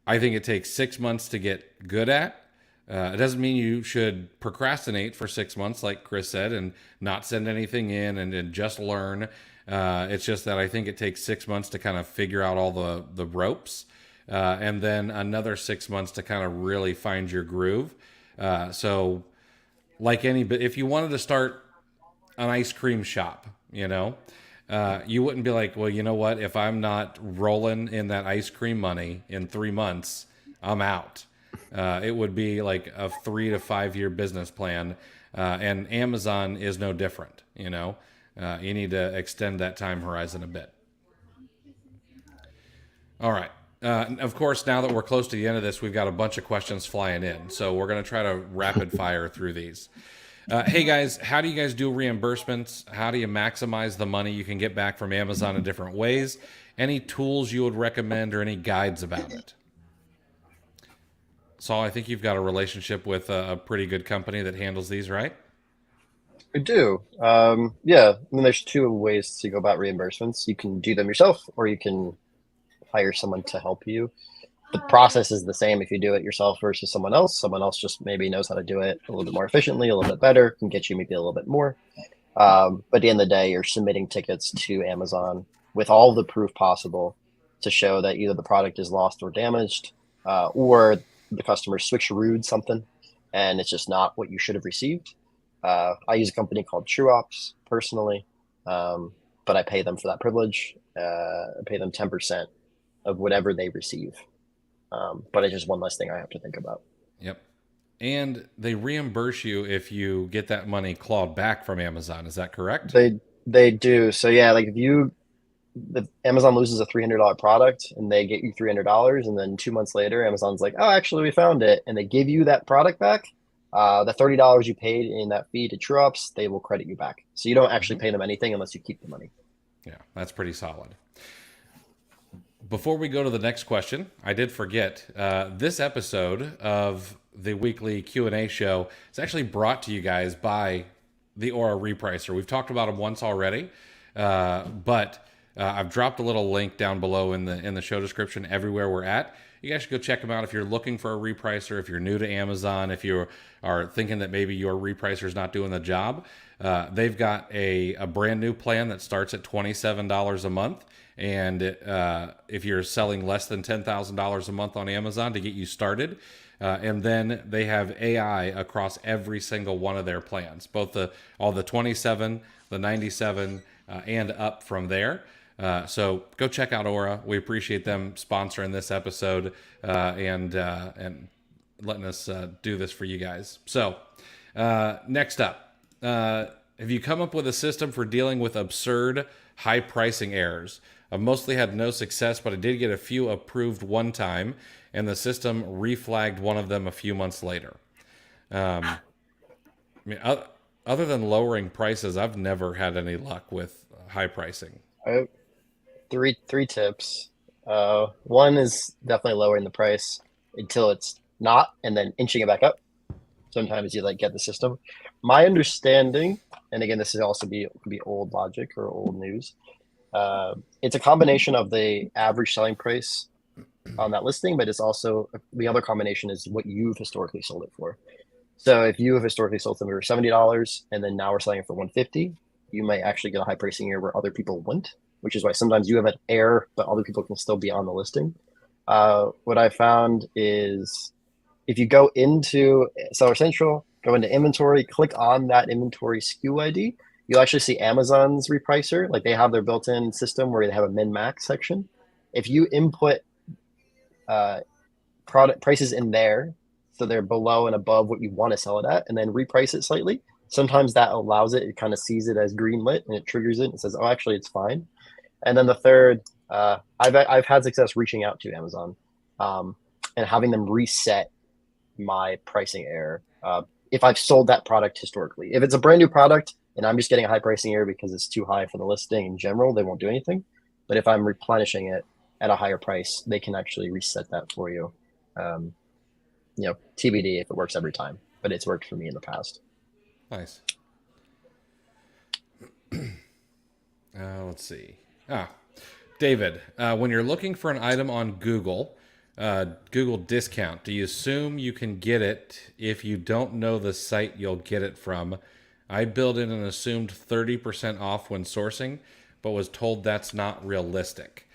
I think it takes 6 months to get good at. It doesn't mean you should procrastinate for 6 months, like Chris said, and not send anything in and just learn. It's just that I think it takes 6 months to kind of figure out all the ropes, and then another 6 months to kind of really find your groove. So like if you wanted to start an ice cream shop, you wouldn't be like, well, you know what? If I'm not rolling in that ice cream money in 3 months, I'm out. It would be like a 3 to 5 year business plan. And Amazon is no different. You need to extend that time horizon a bit. All right. Of course, now that we're close to the end of this, we've got a bunch of questions flying in. So we're going to try to rapid fire through these. Hey guys, how do you guys do reimbursements? How do you maximize the money you can get back from Amazon in different ways? Any tools you would recommend or any guides about it? Saul, I think you've got a relationship with a pretty good company that handles these, right? I do. Yeah. There's two ways to go about reimbursements. You can do them yourself, or you can hire someone to help you. The process is the same if you do it yourself versus someone else. Someone else just maybe knows how to do it a little bit more efficiently, a little bit better, can get you maybe a little bit more. But at the end of the day, you're submitting tickets to Amazon with all the proof possible to show that either the product is lost or damaged, or the customer switcherooed something and it's just not what you should have received. I use a company called TrueOps personally, but I pay them for that privilege. I pay them 10% of whatever they receive. But it's just one less thing I have to think about. Yep. And they reimburse you if you get that money clawed back from Amazon. Is that correct? They do. So yeah, like if Amazon loses a $300 product and they get you $300, and then 2 months later, Amazon's like, oh, actually we found it. And they give you that product back. The $30 you paid in that fee to TrueOps, they will credit you back. So you don't actually pay them anything unless you keep the money. Yeah, that's pretty solid. Before we go to the next question, I did forget, this episode of the weekly Q&A show is actually brought to you guys by the Aura Repricer. We've talked about them once already, but I've dropped a little link down below in the show description everywhere we're at. You guys should go check them out if you're looking for a repricer, if you're new to Amazon, if you are thinking that maybe your repricer is not doing the job. They've got a brand new plan that starts at $27 a month. And if you're selling less than $10,000 a month on Amazon to get you started. And then they have AI across every single one of their plans, both all the 27, the 97, and up from there. So go check out Aura. We appreciate them sponsoring this episode and letting us do this for you guys. So next up, have you come up with a system for dealing with absurd high pricing errors? I've mostly had no success, but I did get a few approved one time, and the system reflagged one of them a few months later. I mean, other than lowering prices, I've never had any luck with high pricing. I have three tips. One is definitely lowering the price until it's not, and then inching it back up. Sometimes you get the system. My understanding, and again, this is also be old logic or old news. It's a combination of the average selling price on that listing, but it's also the other combination is what you've historically sold it for. So if you have historically sold something for $70 and then now we're selling it for $150, you might actually get a high pricing here where other people wouldn't, which is why sometimes you have an error, but other people can still be on the listing. What I found is if you go into Seller Central, go into inventory, click on that inventory SKU ID, you'll actually see Amazon's repricer. Like they have their built-in system where they have a min-max section. If you input product prices in there, so they're below and above what you want to sell it at, and then reprice it slightly, sometimes that allows it. It kind of sees it as green lit and it triggers it and says, "Oh, actually, it's fine." And then the third, I've had success reaching out to Amazon and having them reset my pricing error if I've sold that product historically. If it's a brand new product and I'm just getting a high pricing error because it's too high for the listing in general, they won't do anything. But if I'm replenishing it at a higher price, they can actually reset that for you. TBD if it works every time, but it's worked for me in the past. Nice. Let's see. David, when you're looking for an item on Google discount, do you assume you can get it if you don't know the site you'll get it from? I built in an assumed 30% off when sourcing, but was told that's not realistic.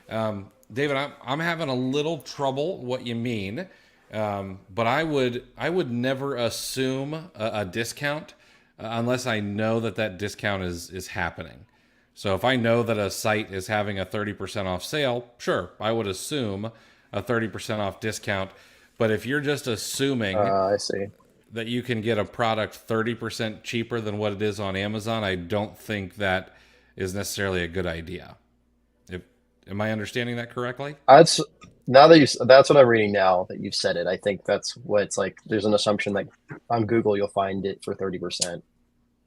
David, I'm having a little trouble what you mean, but I would never assume a discount unless I know that discount is happening. So if I know that a site is having a 30% off sale, sure, I would assume a 30% off discount. But if you're just assuming I see. that you can get a product 30% cheaper than what it is on Amazon, I don't think that is necessarily a good idea. Am I understanding that correctly? That's what I'm reading now that you've said it. I think that's what it's like. There's an assumption that on Google you'll find it for 30%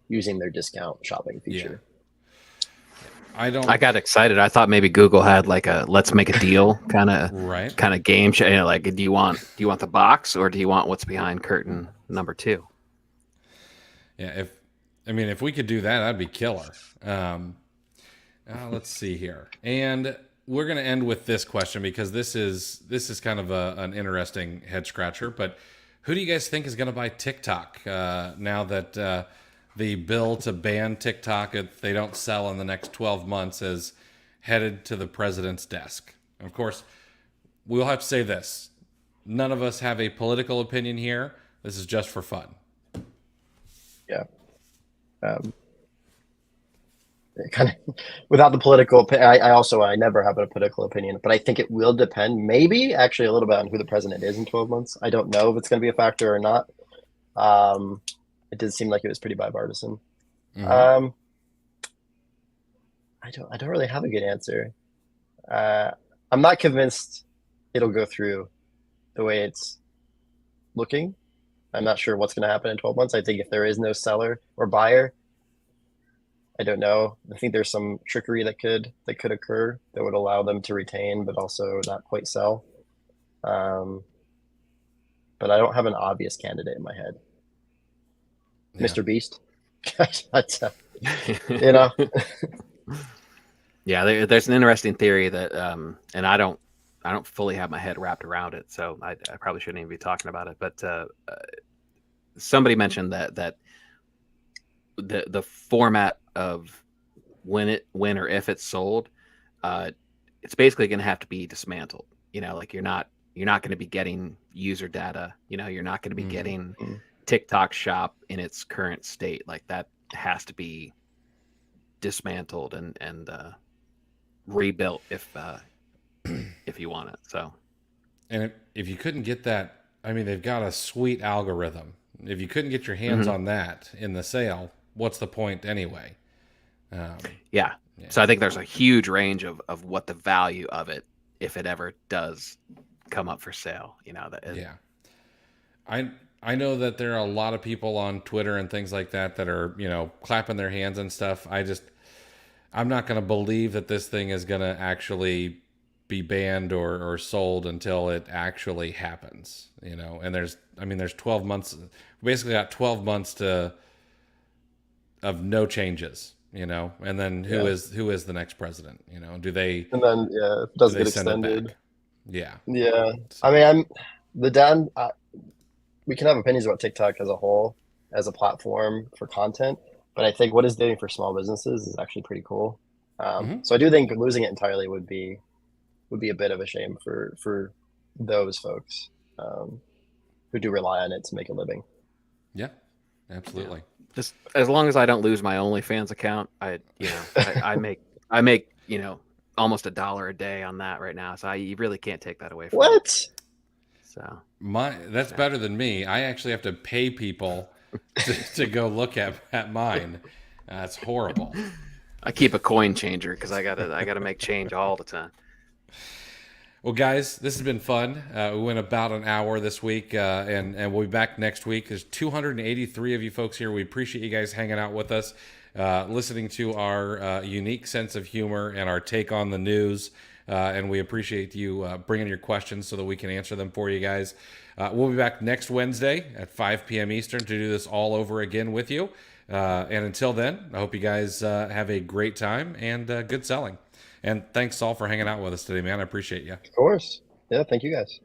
using their discount shopping feature. Yeah. I got excited. I thought maybe Google had like a let's make a deal kind of game show. Like, do you want the box or do you want what's behind curtain number 2? Yeah, if we could do that, that'd be killer. Let's see here, and we're going to end with this question because this is kind of an interesting head scratcher. But who do you guys think is going to buy TikTok now that the bill to ban TikTok if they don't sell in the next 12 months is headed to the president's desk? Of course, we'll have to say this: none of us have a political opinion here. This is just for fun. Yeah. Kind of without the political, I never have a political opinion, but I think it will depend maybe actually a little bit on who the president is in 12 months. I don't know if it's going to be a factor or not. It did seem like it was pretty bipartisan. Mm-hmm. I don't really have a good answer. I'm not convinced it'll go through the way it's looking. I'm not sure what's going to happen in 12 months. I think if there is no seller or buyer, I don't know. I think there's some trickery that could occur that would allow them to retain, but also not quite sell. But I don't have an obvious candidate in my head. Yeah. Mr. Beast. Yeah, there's an interesting theory that, and I don't fully have my head wrapped around it, so I probably shouldn't even be talking about it. But somebody mentioned that the format of when or if it's sold, it's basically going to have to be dismantled. Like you're not going to be getting user data. You're not going to be getting TikTok Shop in its current state. Like that has to be dismantled and rebuilt if you want it. So, and if you couldn't get that, they've got a sweet algorithm. If you couldn't get your hands on that in the sale, what's the point anyway? Yeah. So I think there's a huge range of what the value of it, if it ever does come up for sale. Yeah. I know that there are a lot of people on Twitter and things like that are, clapping their hands and stuff. I'm not going to believe that this thing is going to actually be banned or sold until it actually happens, and there's 12 months, basically got 12 months of no changes, and then who is the next president, do they, and then, it does get extended. Yeah. Yeah. So, I mean, the down. We can have opinions about TikTok as a whole, as a platform for content, but I think what it's doing for small businesses is actually pretty cool. mhm. So I do think losing it entirely would be a bit of a shame for those folks who do rely on it to make a living. Yeah, absolutely. Just as long as I don't lose my OnlyFans account, I make almost $1 a day on that right now. So you really can't take that away from me. What? So That's better than me. I actually have to pay people to go look at mine. That's horrible. I keep a coin changer because I gotta make change all the time. Well, guys, this has been fun. We went about an hour this week, and we'll be back next week. There's 283 of you folks here. We appreciate you guys hanging out with us, listening to our unique sense of humor and our take on the news. And we appreciate you bringing your questions so that we can answer them for you guys. We'll be back next Wednesday at 5 p.m. Eastern to do this all over again with you. And until then, I hope you guys have a great time and good selling. And thanks, Saul, for hanging out with us today, man. I appreciate you. Of course. Yeah. Thank you guys.